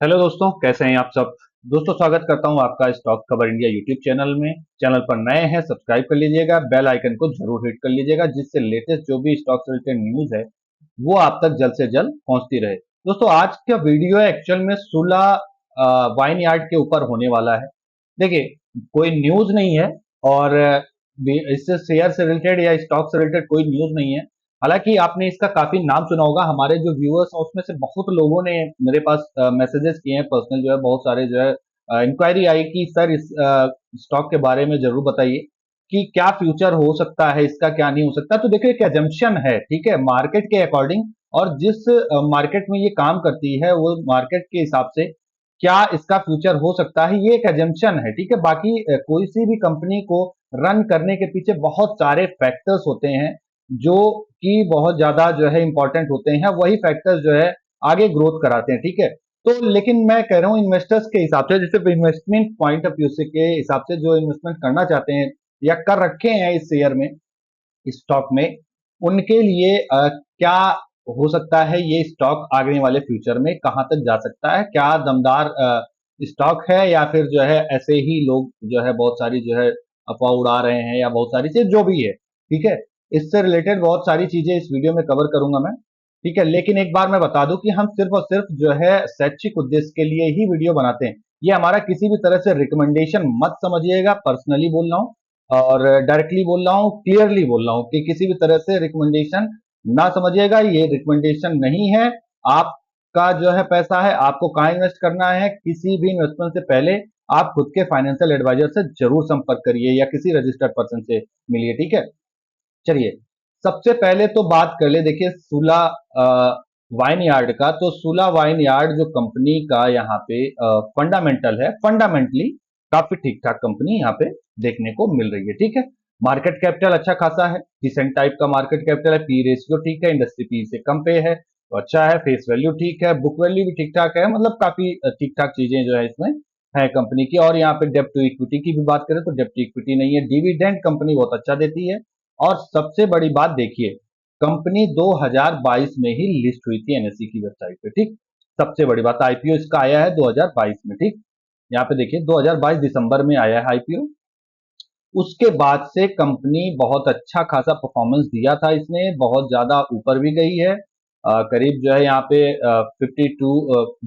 Hello दोस्तों, कैसे हैं आप सब। दोस्तों, स्वागत करता हूं आपका स्टॉक खबर इंडिया यूट्यूब चैनल में। चैनल पर नए हैं, सब्सक्राइब कर लीजिएगा, बेल आइकन को जरूर हिट कर लीजिएगा, जिससे लेटेस्ट जो भी स्टॉक से रिलेटेड न्यूज है वो आप तक जल्द से जल्द पहुंचती रहे। दोस्तों, आज का वीडियो एक्चुअल में सुला वाइन यार्ड के ऊपर होने वाला है। देखिए, कोई न्यूज नहीं है और इससे शेयर से रिलेटेड या स्टॉक से रिलेटेड कोई न्यूज नहीं है। हालांकि आपने इसका काफी नाम सुना होगा, हमारे जो व्यूअर्स हैं उसमें से बहुत लोगों ने मेरे पास मैसेजेस किए हैं, पर्सनल जो है बहुत सारे जो है इंक्वायरी आई कि सर इस स्टॉक के बारे में जरूर बताइए कि क्या फ्यूचर हो सकता है इसका, क्या नहीं हो सकता। तो देखिए, एक एजम्पशन है, ठीक है, मार्केट के अकॉर्डिंग, और जिस मार्केट में ये काम करती है वो मार्केट के हिसाब से क्या इसका फ्यूचर हो सकता है, ये एक एजम्पशन है, ठीक है। बाकी कोई सी भी कंपनी को रन करने के पीछे बहुत सारे फैक्टर्स होते हैं जो कि बहुत ज्यादा जो है इंपॉर्टेंट होते हैं, वही फैक्टर्स जो है आगे ग्रोथ कराते हैं, ठीक है। तो लेकिन मैं कह रहा हूं इन्वेस्टर्स के हिसाब से, जैसे इन्वेस्टमेंट पॉइंट ऑफ व्यू से के हिसाब से जो इन्वेस्टमेंट करना चाहते हैं या कर रखे हैं इस शेयर में, इस स्टॉक में, उनके लिए क्या हो सकता है ये स्टॉक आगे वाले फ्यूचर में कहां तक जा सकता है, क्या दमदार स्टॉक है या फिर जो है ऐसे ही लोग जो है बहुत सारी जो है अफवाह उड़ा रहे हैं, या बहुत सारी चीज जो भी है, ठीक है। इससे रिलेटेड बहुत सारी चीजें इस वीडियो में कवर करूंगा मैं, ठीक है। लेकिन एक बार मैं बता दूं कि हम सिर्फ और सिर्फ जो है शैक्षिक उद्देश्य के लिए ही वीडियो बनाते हैं। ये हमारा किसी भी तरह से रिकमेंडेशन मत समझिएगा, पर्सनली बोल रहा हूं और डायरेक्टली बोल रहा हूं, क्लियरली बोल रहा हूं कि किसी भी तरह से रिकमेंडेशन ना समझिएगा, ये रिकमेंडेशन नहीं है। आपका जो है पैसा है, आपको कहाँ इन्वेस्ट करना है, किसी भी इन्वेस्टमेंट से पहले आप खुद के फाइनेंशियल एडवाइजर से जरूर संपर्क करिए या किसी रजिस्टर्ड पर्सन से मिलिए, ठीक है। चलिए, सबसे पहले तो बात कर ले, देखिए सुला वाइन यार्ड का। तो सुला वाइन यार्ड जो कंपनी का यहाँ पे फंडामेंटल है, फंडामेंटली काफी ठीक ठाक कंपनी यहाँ पे देखने को मिल रही है, ठीक है। मार्केट कैपिटल अच्छा खासा है, डिसेंट टाइप का मार्केट कैपिटल है, पी रेशियो ठीक है, इंडस्ट्री पी से कम पे है तो अच्छा है, फेस वैल्यू ठीक है, बुक वैल्यू भी ठीक ठाक है, मतलब काफी ठीक ठाक चीजें जो है इसमें है कंपनी की। और यहाँ पे डेप्ट टू इक्विटी की भी बात करें तो डेप्ट टू इक्विटी नहीं है, डिविडेंड कंपनी बहुत अच्छा देती है। और सबसे बड़ी बात देखिए, कंपनी 2022 में ही लिस्ट हुई थी एनएसई की वेबसाइट पे, ठीक। सबसे बड़ी बात, आईपीओ इसका आया है 2022 में, ठीक। यहाँ पे देखिए 2022 दिसंबर में आया है आईपीओ। उसके बाद से कंपनी बहुत अच्छा खासा परफॉर्मेंस दिया था, इसने बहुत ज्यादा ऊपर भी गई है। करीब जो है यहाँ पे 52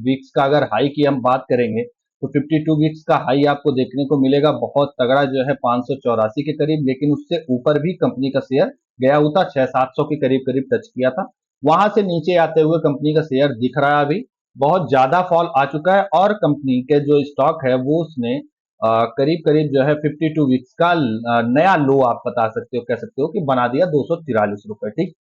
वीक्स का अगर हाई की हम बात करेंगे तो 52 वीक्स का हाई आपको देखने को मिलेगा, बहुत तगड़ा जो है 584 के करीब। लेकिन उससे ऊपर भी कंपनी का शेयर गया हुआ था, 600-700 के करीब करीब टच किया था। वहां से नीचे आते हुए कंपनी का शेयर दिख रहा है अभी, बहुत ज्यादा फॉल आ चुका है, और कंपनी के जो स्टॉक है वो उसने करीब करीब जो है 52 वीक्स का नया लो आप बता सकते हो, कह सकते हो कि बना दिया 243 रुपए, ठीक।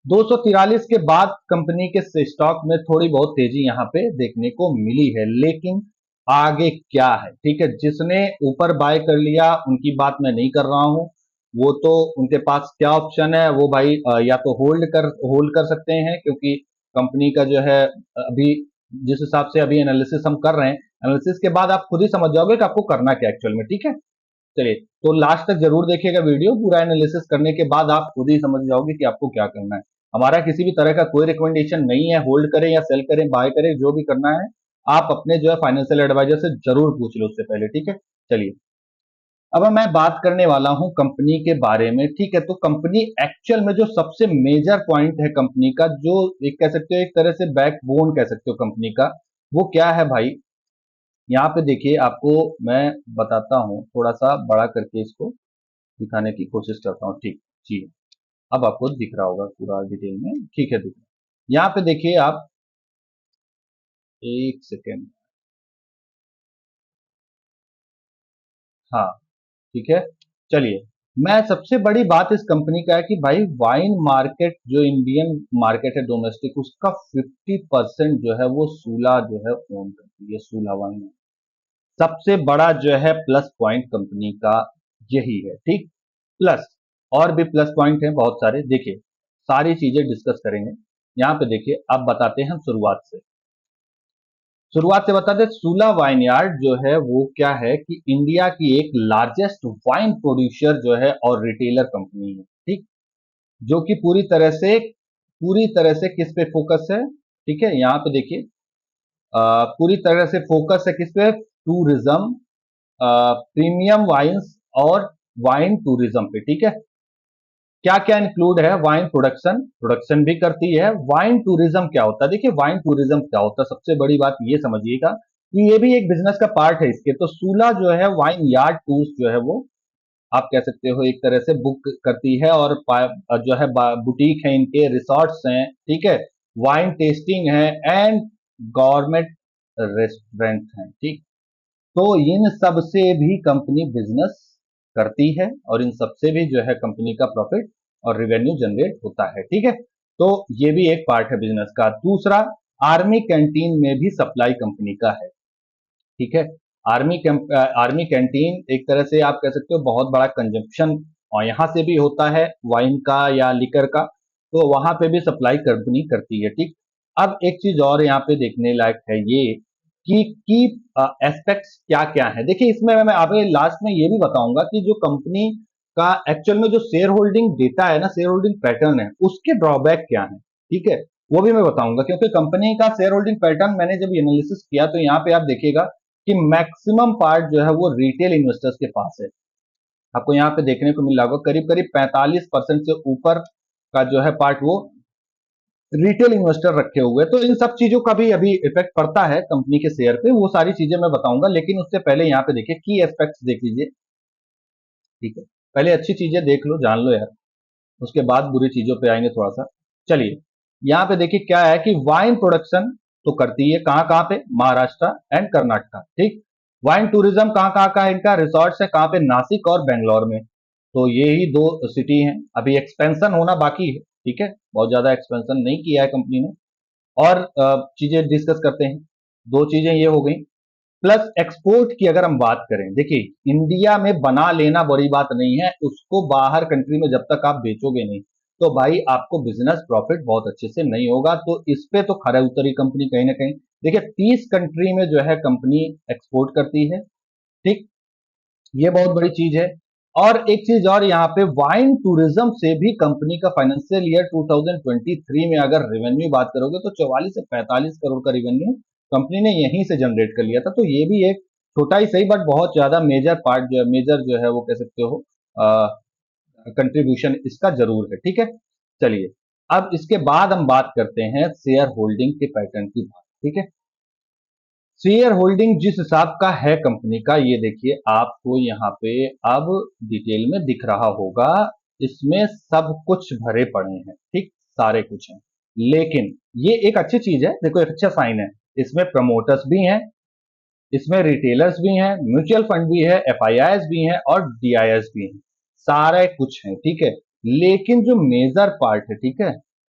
243 के बाद कंपनी के स्टॉक में थोड़ी बहुत तेजी यहां पे देखने को मिली है, लेकिन आगे क्या है, ठीक है। जिसने ऊपर बाय कर लिया उनकी बात मैं नहीं कर रहा हूं, वो तो उनके पास क्या ऑप्शन है, वो भाई या तो होल्ड कर सकते हैं, क्योंकि कंपनी का जो है अभी जिस हिसाब से अभी एनालिसिस हम कर रहे हैं, एनालिसिस के बाद आप खुद ही समझ जाओगे कि आपको करना क्या एक्चुअल में, ठीक है। चलिए, तो लास्ट तक जरूर देखिएगा वीडियो, पूरा एनालिसिस करने के बाद आप खुद ही समझ जाओगे कि आपको क्या करना है। हमारा किसी भी तरह का कोई रिकमेंडेशन नहीं है, होल्ड करें या सेल करें, बाय करें, जो भी करना है आप अपने जो है फाइनेंशियल एडवाइजर से जरूर पूछ लो उससे पहले, ठीक है। चलिए, अब मैं बात करने वाला हूं कंपनी के बारे में, ठीक है। तो कंपनी एक्चुअल में जो सबसे मेजर पॉइंट है कंपनी का, जो एक कह सकते हो एक तरह से बैकबोन कह सकते हो कंपनी का, वो क्या है भाई। यहाँ पे देखिए, आपको मैं बताता हूँ, थोड़ा सा बड़ा करके इसको दिखाने की कोशिश करता हूँ, ठीक। जी, अब आपको दिख रहा होगा पूरा डिटेल में, ठीक है, दिख रहा है। यहाँ पे देखिए आप, एक सेकेंड, हाँ, ठीक है। चलिए, मैं सबसे बड़ी बात इस कंपनी का है कि भाई वाइन मार्केट जो इंडियन मार्केट है डोमेस्टिक, उसका 50% जो है वो सूला जो है ओन करती है, सूला वाइन। सबसे बड़ा जो है प्लस पॉइंट कंपनी का यही है, ठीक। प्लस और भी प्लस पॉइंट हैं बहुत सारे, देखिए सारी चीजें डिस्कस करेंगे। यहाँ पे देखिए, अब बताते हैं हम शुरुआत से बताते हैं। सूला वाइनयार्ड जो है वो क्या है कि इंडिया की एक लार्जेस्ट वाइन प्रोड्यूसर जो है और रिटेलर कंपनी है, ठीक। जो कि पूरी तरह से किस पे फोकस है, ठीक है। यहाँ पे देखिए, पूरी तरह से फोकस है किस पे, टूरिज्म, प्रीमियम वाइन्स और वाइन टूरिज्म पे। ठीक है, क्या क्या इंक्लूड है, वाइन प्रोडक्शन, प्रोडक्शन भी करती है। वाइन टूरिज्म क्या होता है, देखिए वाइन टूरिज्म क्या होता है, सबसे बड़ी बात ये समझिएगा कि ये भी एक बिजनेस का पार्ट है इसके। तो सूला जो है वाइन यार्ड टूर्स जो है वो आप कह सकते हो एक तरह से बुक करती है, और जो है बुटीक है इनके, रिसोर्ट्स हैं, ठीक है, वाइन टेस्टिंग है, एंड गवर्नमेंट रेस्टोरेंट हैं। ठीक, तो इन सब से भी कंपनी बिजनेस करती है, और इन सब से भी जो है कंपनी का प्रॉफिट और रेवेन्यू जनरेट होता है। ठीक है, तो ये भी एक पार्ट है बिजनेस का। दूसरा, आर्मी कैंटीन में भी सप्लाई कंपनी का है। ठीक है, आर्मी कैंटीन एक तरह से आप कह सकते हो बहुत बड़ा कंजप्शन और यहाँ से भी होता है वाइन का या लिकर का, तो वहां पे भी सप्लाई कंपनी करती है। ठीक, अब एक चीज और यहाँ पे देखने लायक है ये कि एस्पेक्ट्स क्या क्या है। देखिए इसमें मैं आप लास्ट में ये भी बताऊंगा कि जो कंपनी का एक्चुअल में जो शेयर होल्डिंग डेटा है ना, शेयर होल्डिंग पैटर्न है, उसके ड्रॉबैक क्या है। ठीक है, वो भी मैं बताऊंगा, क्योंकि कंपनी का शेयर होल्डिंग पैटर्न मैंने जब एनालिसिस किया तो यहाँ पे आप देखिएगा कि मैक्सिमम पार्ट जो है वो रिटेल इन्वेस्टर्स के पास है। आपको यहाँ पे देखने को मिल रहा होगा करीब करीब 45% से ऊपर का जो है पार्ट वो रिटेल इन्वेस्टर रखे हुए। तो इन सब चीजों का भी अभी इफेक्ट पड़ता है कंपनी के शेयर पे, वो सारी चीजें मैं बताऊंगा, लेकिन उससे पहले यहाँ पे देखिए की एस्पेक्ट्स देख लीजिए। ठीक है, पहले अच्छी चीजें देख लो, जान लो यार, उसके बाद बुरी चीजों पे आएंगे थोड़ा सा। चलिए यहाँ पे देखिए क्या है कि वाइन प्रोडक्शन तो करती है कहाँ कहाँ पे, महाराष्ट्र एंड कर्नाटका। ठीक, वाइन टूरिज्म कहाँ कहाँ का है इनका, रिसोर्ट्स है कहाँ पे, नासिक और बेंगलोर में। तो ये ही दो सिटी हैं, अभी एक्सपेंशन होना बाकी है। ठीक है, बहुत ज्यादा एक्सपेंशन नहीं किया है कंपनी ने। और चीजें डिस्कस करते हैं, दो चीजें ये हो गई। प्लस एक्सपोर्ट की अगर हम बात करें, देखिए इंडिया में बना लेना बड़ी बात नहीं है, उसको बाहर कंट्री में जब तक आप बेचोगे नहीं तो भाई आपको बिजनेस प्रॉफिट बहुत अच्छे से नहीं होगा। तो इस पे तो खरा उतरी कंपनी कहीं ना कहीं। देखिए 30 कंट्री में जो है कंपनी एक्सपोर्ट करती है। ठीक, ये बहुत बड़ी चीज है। और एक चीज और यहाँ पे, वाइन टूरिज्म से भी कंपनी का फाइनेंशियल ईयर 2023 में अगर रेवेन्यू बात करोगे तो 44 से 45 करोड़ का रेवेन्यू कंपनी ने यहीं से जनरेट कर लिया था। तो ये भी एक छोटा ही सही बट बहुत ज्यादा मेजर पार्ट जो है, मेजर जो है वो कह सकते हो कंट्रीब्यूशन इसका जरूर है। ठीक है, चलिए अब इसके बाद हम बात करते हैं शेयर होल्डिंग के पैटर्न की बात। ठीक है, शेयर होल्डिंग जिस हिसाब का है कंपनी का, ये देखिए आपको यहाँ पे अब डिटेल में दिख रहा होगा, इसमें सब कुछ भरे पड़े हैं। ठीक, सारे कुछ हैं, लेकिन ये एक अच्छी चीज है, देखो एक अच्छा साइन है, इसमें प्रमोटर्स भी हैं, इसमें रिटेलर्स भी हैं, म्यूचुअल फंड भी है, एफआईआईस भी हैं और डीआईएस भी हैं, सारे कुछ हैं। ठीक है, लेकिन जो मेजर पार्ट है, ठीक है,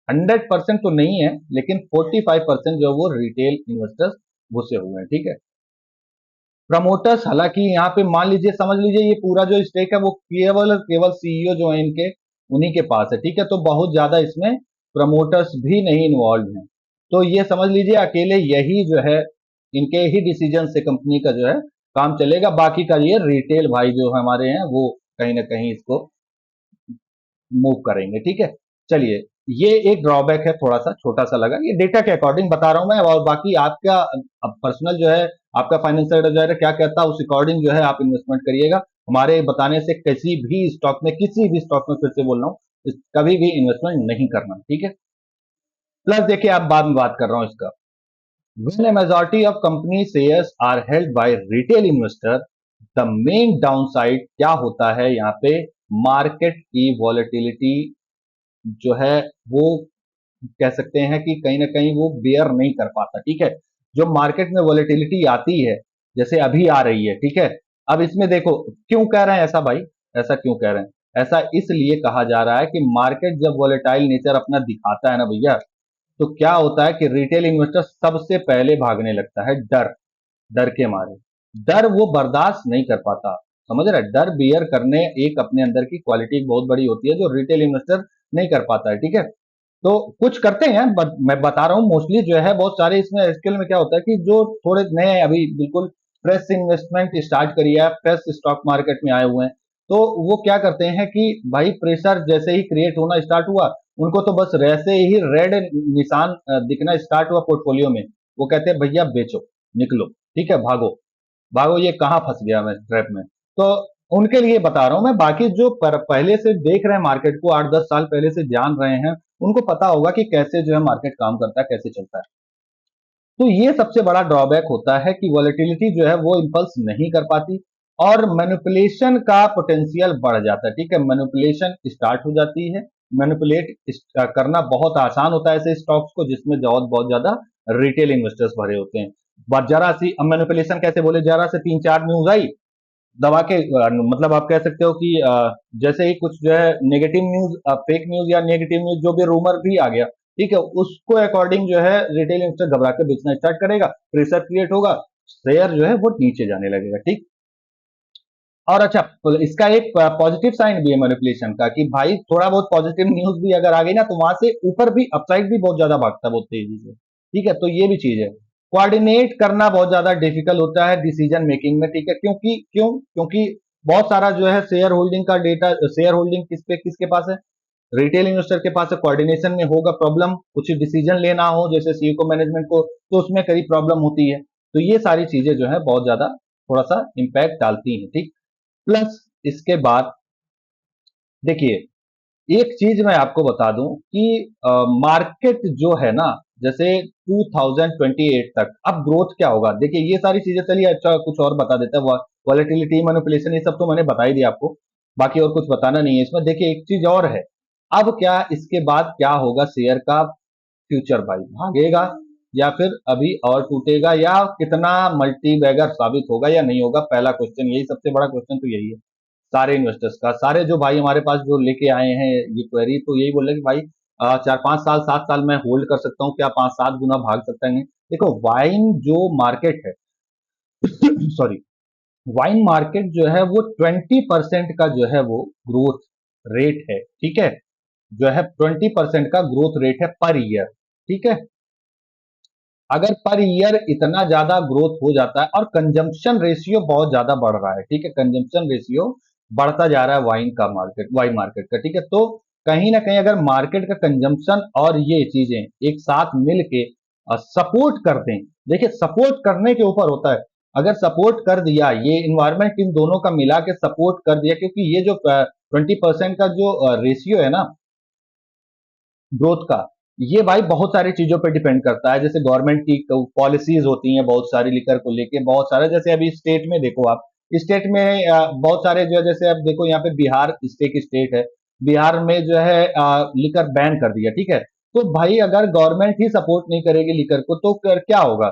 100% तो नहीं है, लेकिन 45% जो है वो रिटेल इन्वेस्टर्स घुसे हुए हैं। ठीक है, प्रमोटर्स हालांकि यहाँ पे मान लीजिए, समझ लीजिए ये पूरा जो स्टेक है वो केवल और केवल सीईओ जो है इनके, उन्हीं के पास है। ठीक है, तो बहुत ज्यादा इसमें प्रमोटर्स भी नहीं इन्वॉल्व हैं। तो ये समझ लीजिए अकेले यही जो है इनके ही डिसीजन से कंपनी का जो है काम चलेगा, बाकी का ये रिटेल भाई जो हमारे हैं वो कहीं ना कहीं इसको मूव करेंगे। ठीक है, चलिए ये एक ड्रॉबैक है, थोड़ा सा छोटा सा लगा, ये डेटा के अकॉर्डिंग बता रहा हूं मैं, और बाकी आपका पर्सनल जो है आपका फाइनेंशियल एडवाइजर क्या कहता है उस अकॉर्डिंग जो है आप इन्वेस्टमेंट करिएगा। हमारे बताने से किसी भी स्टॉक में, किसी भी स्टॉक में, फिर से बोल रहा हूँ, कभी भी इन्वेस्टमेंट नहीं करना। ठीक है, प्लस देखिए आप बाद में बात कर रहा हूं इसका, when a majority of company shares are held by retail investor, the main downside क्या होता है यहाँ पे, मार्केट की वॉलेटिलिटी जो है वो कह सकते हैं कि कहीं ना कहीं वो बेयर नहीं कर पाता। ठीक है, जो मार्केट में वॉलेटिलिटी आती है, जैसे अभी आ रही है, ठीक है, अब इसमें देखो क्यों कह रहे हैं ऐसा भाई, ऐसा क्यों कह रहे हैं, ऐसा इसलिए कहा जा रहा है कि मार्केट जब वॉलेटाइल नेचर अपना दिखाता है ना भैया, तो क्या होता है कि रिटेल इन्वेस्टर सबसे पहले भागने लगता है, डर, डर के मारे, डर वो बर्दाश्त नहीं कर पाता। समझ रहे, डर बियर करने एक अपने अंदर की क्वालिटी बहुत बड़ी होती है जो रिटेल इन्वेस्टर नहीं कर पाता है। ठीक है, तो कुछ करते हैं, मैं बता रहा हूँ मोस्टली जो है बहुत सारे इसमें स्किल में क्या होता है कि जो थोड़े नए अभी बिल्कुल फ्रेश इन्वेस्टमेंट स्टार्ट करी है, फ्रेश स्टॉक मार्केट में आए हुए हैं, तो वो क्या करते हैं कि भाई प्रेशर जैसे ही क्रिएट होना स्टार्ट हुआ, उनको तो बस वैसे ही रेड निशान दिखना स्टार्ट हुआ पोर्टफोलियो में, वो कहते हैं भैया बेचो, निकलो, ठीक है, भागो भागो, ये कहाँ फंस गया मैं ट्रैप में। तो उनके लिए बता रहा हूं मैं। बाकी जो पहले से देख रहे हैं मार्केट को, 8-10 साल पहले से जान रहे हैं, उनको पता होगा कि कैसे जो है मार्केट काम करता है, कैसे चलता है। तो ये सबसे बड़ा ड्रॉबैक होता है कि वॉलेटिलिटी जो है वो इंपल्स नहीं कर पाती और मैनिपुलेशन का पोटेंशियल बढ़ जाता है, ठीक है, मैनिपुलेशन स्टार्ट हो जाती है। मैनिपुलेट करना बहुत आसान होता है ऐसे स्टॉक्स को जिसमें बहुत बहुत ज्यादा रिटेल इन्वेस्टर्स भरे होते हैं। बस जरा सी मैनिपुलेशन कैसे बोले, जरा से 3-4 न्यूज आई दबा के, मतलब आप कह सकते हो कि जैसे ही कुछ जो है नेगेटिव न्यूज, फेक न्यूज या नेगेटिव न्यूज जो भी रूमर भी आ गया, ठीक है, उसको अकॉर्डिंग जो है रिटेल इन्वेस्टर घबरा के बेचना स्टार्ट करेगा, प्रेशर क्रिएट होगा, शेयर जो है वो नीचे जाने लगेगा, ठीक। और अच्छा, तो इसका एक पॉजिटिव साइन भी है मैनिपुलेशन का कि भाई थोड़ा बहुत पॉजिटिव न्यूज भी अगर आ गई ना तो वहां से ऊपर भी अपसाइड भी बहुत ज्यादा भागता है बहुत तेजी से, ठीक है, तो ये भी चीज है। कोऑर्डिनेट करना बहुत ज्यादा डिफिकल्ट होता है डिसीजन मेकिंग में, ठीक है, क्योंकि बहुत सारा जो है शेयर होल्डिंग का डेटा, शेयर होल्डिंग किसके पास है, रिटेल इन्वेस्टर के पास है। कोऑर्डिनेशन में होगा प्रॉब्लम, कुछ डिसीजन लेना हो जैसे सीईओ को, मैनेजमेंट को, तो उसमें कई प्रॉब्लम होती है। तो ये सारी चीजें जो है बहुत ज्यादा थोड़ा सा इंपैक्ट डालती हैं, ठीक। प्लस इसके बाद देखिए, एक चीज मैं आपको बता दूं कि मार्केट जो है ना, जैसे 2028 तक अब ग्रोथ क्या होगा, देखिए ये सारी चीजें, चलिए अच्छा कुछ और बता देता है। वॉलेटिलिटी, मैनिपुलेशन, ये सब तो मैंने बता ही दिया आपको, बाकी और कुछ बताना नहीं है इसमें। देखिए एक चीज और है, अब क्या इसके बाद क्या होगा, शेयर का फ्यूचर भाई भागेगा या फिर अभी और टूटेगा, या कितना मल्टी बैगर साबित होगा या नहीं होगा, पहला क्वेश्चन यही, सबसे बड़ा क्वेश्चन तो यही है सारे इन्वेस्टर्स का। सारे जो भाई हमारे पास जो लेके आए हैं ये क्वेरी, तो यही बोले कि भाई 4-5 साल 7 साल मैं होल्ड कर सकता हूँ क्या, 5-7 गुना भाग सकता है। देखो वाइन जो मार्केट है सॉरी, वाइन मार्केट जो है वो 20% का जो है वो ग्रोथ रेट है, ठीक है, जो है 20% का ग्रोथ रेट है पर ईयर, ठीक है। अगर पर ईयर इतना ज्यादा ग्रोथ हो जाता है और कंजम्पशन रेशियो बहुत ज्यादा बढ़ रहा है, ठीक है, कंजम्पशन रेशियो बढ़ता जा रहा है वाइन का, मार्केट वाइन मार्केट का, ठीक है, तो कहीं ना कहीं अगर मार्केट का कंजम्पशन और ये चीजें एक साथ मिल के सपोर्ट कर दें, देखिए सपोर्ट करने के ऊपर होता है। अगर सपोर्ट कर दिया, ये इन्वायरमेंट इन दोनों का मिला के सपोर्ट कर दिया, क्योंकि ये जो 20% का जो रेशियो है ना ग्रोथ का, ये भाई बहुत सारी चीजों पे डिपेंड करता है। जैसे गवर्नमेंट की पॉलिसीज होती हैं बहुत सारी लिकर को लेके, बहुत सारे, जैसे अभी स्टेट में देखो आप, स्टेट में बहुत सारे जो है, जैसे अब देखो यहाँ पे बिहार स्टेट स्टेट है, बिहार में जो है लिकर बैन कर दिया, ठीक है। तो भाई अगर गवर्नमेंट ही सपोर्ट नहीं करेगी लिकर को तो क्या होगा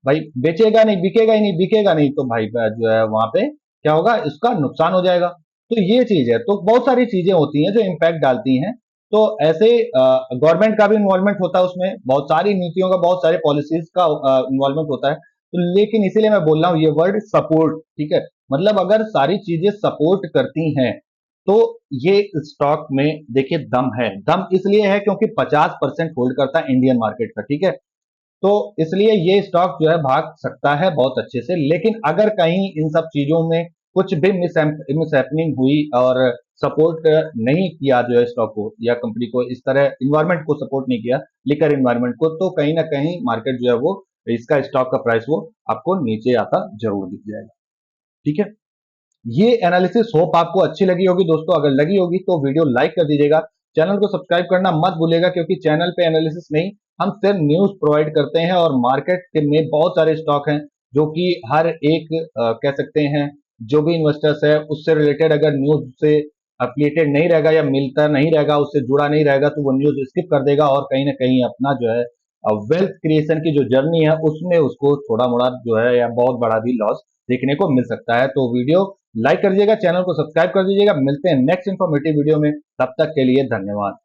भाई, बेचेगा नहीं, बिकेगा ही नहीं, बिकेगा नहीं, तो भाई जो है वहां पे क्या होगा, इसका नुकसान हो जाएगा। तो ये चीज है, तो बहुत सारी चीजें होती हैं जो इम्पैक्ट डालती हैं। तो ऐसे गवर्नमेंट का भी इन्वॉल्वमेंट होता है उसमें, बहुत सारी नीतियों का, बहुत सारे पॉलिसीज का इन्वॉल्वमेंट होता है। तो लेकिन इसीलिए मैं बोल रहा हूँ ये वर्ड सपोर्ट, ठीक है, मतलब अगर सारी चीजें सपोर्ट करती हैं तो ये स्टॉक में देखिए दम है। दम इसलिए है क्योंकि 50% होल्ड करता है इंडियन मार्केट का, ठीक है, तो इसलिए ये स्टॉक जो है भाग सकता है बहुत अच्छे से। लेकिन अगर कहीं इन सब चीजों में कुछ भी मिसहैपनिंग हुई और सपोर्ट नहीं किया जो है स्टॉक को या कंपनी को, इस तरह इन्वायरमेंट को सपोर्ट नहीं किया, लिकर इन्वायरमेंट को, तो कहीं ना कहीं मार्केट जो है वो, इसका स्टॉक का प्राइस वो आपको नीचे आता जरूर दिख जाएगा, ठीक है। ये एनालिसिस होप आपको अच्छी लगी होगी दोस्तों, अगर लगी होगी तो वीडियो लाइक कर दीजिएगा, चैनल को सब्सक्राइब करना मत भूलिएगा, क्योंकि चैनल पे एनालिसिस नहीं, हम सिर्फ न्यूज प्रोवाइड करते हैं और मार्केट में बहुत सारे स्टॉक हैं जो कि हर एक कह सकते हैं जो भी इन्वेस्टर्स है उससे रिलेटेड अगर न्यूज से अपडेटेड नहीं रहेगा या मिलता नहीं रहेगा, उससे जुड़ा नहीं रहेगा, तो वो न्यूज स्किप कर देगा और कहीं ना कहीं अपना जो है वेल्थ क्रिएशन की जो जर्नी है उसमें उसको थोड़ा मोड़ा जो है या बहुत बड़ा भी लॉस देखने को मिल सकता है। तो वीडियो लाइक कर दीजिएगा, चैनल को सब्सक्राइब कर दीजिएगा, मिलते हैं नेक्स्ट इंफॉर्मेटिव वीडियो में, तब तक के लिए धन्यवाद।